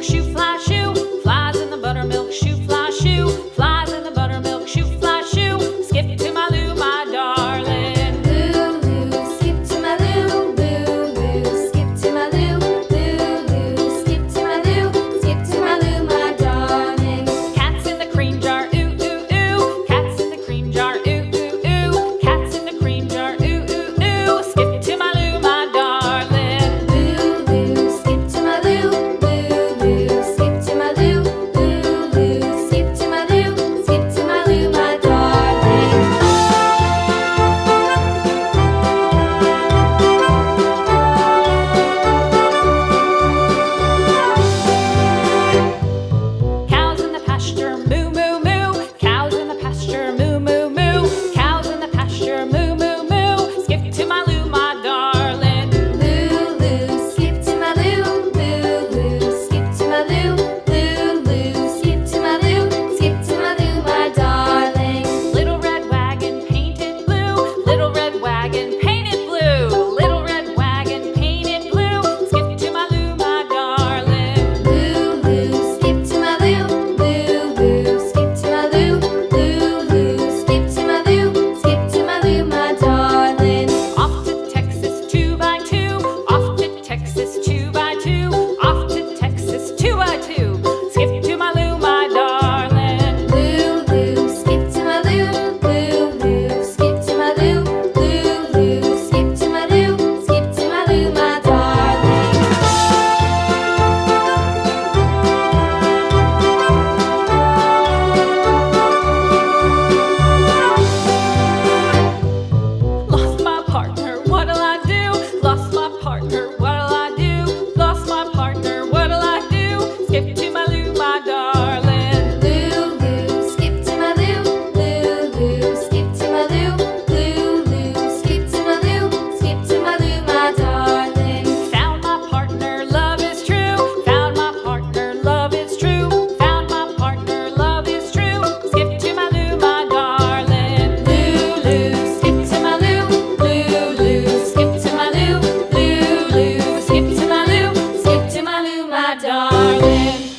buttermilk shoe, fly shoe. Flies in the buttermilk shoe, fly shoe. Flies in the buttermilk shoe, fly shoe. Skip to my Lou, my darling. Lou, skip to my Lou, Lou, skip to my Lou, Lou, skip to my Lou, skip to my Lou, my darling. Cats in the cream jar, ooh, ooh, ooh. Cats in the cream jar, ooh, ooh, ooh. Cats in the cream jar, ooh, ooh, ooh. Skip to my Lou, my darling. Lou, skip to my Lou, Lou, skip to my Lou, Lou, skip to my Lou, skip to my Lou, my darling. Cows in the pasture, moo, moo, moo. Cows in the pasture, moo, moo, moo. Cows in the pasture, moo, moo, moo. Skip to my Lou, my darling. Lou, skip to my Lou, Lou, skip to my Lou, Lou, skip to my Lou, skip to my Lou, my darling. Little red wagon painted blue. Little red wagon painted blue. Little red wagon painted blue. Skip to my Lou, my darling. Lou, skip to my Lou, Lou, skip to my Lou, Lou, skip to my Lou, skip to my Lou, my darling. Off to Texas 2x2. Off to Texas 2x2. Off to Texas 2x2. Skip to my Lou, my darling. Lou, skip to my Lou, Lou, skip to my Lou, Lou, skip to my Lou, skip to my Lou, my darling. Lost my partner, what'll I do? Lost my partner, what'll I do? Lost my partner, what'll I do? Skip to my Lou, my darling. Lou, skip to my Lou, Lou, skip to my Lou, Lou, skip to my Lou, skip to my Lou, my darling. Found my partner, love is true. Found my partner, love is true. Found my partner, love is true. Skip to my Lou, my darling. Lou, skip to my Lou, Lou, skip to my Lou, Lou, skip to my Lou, skip to my Lou, my darling.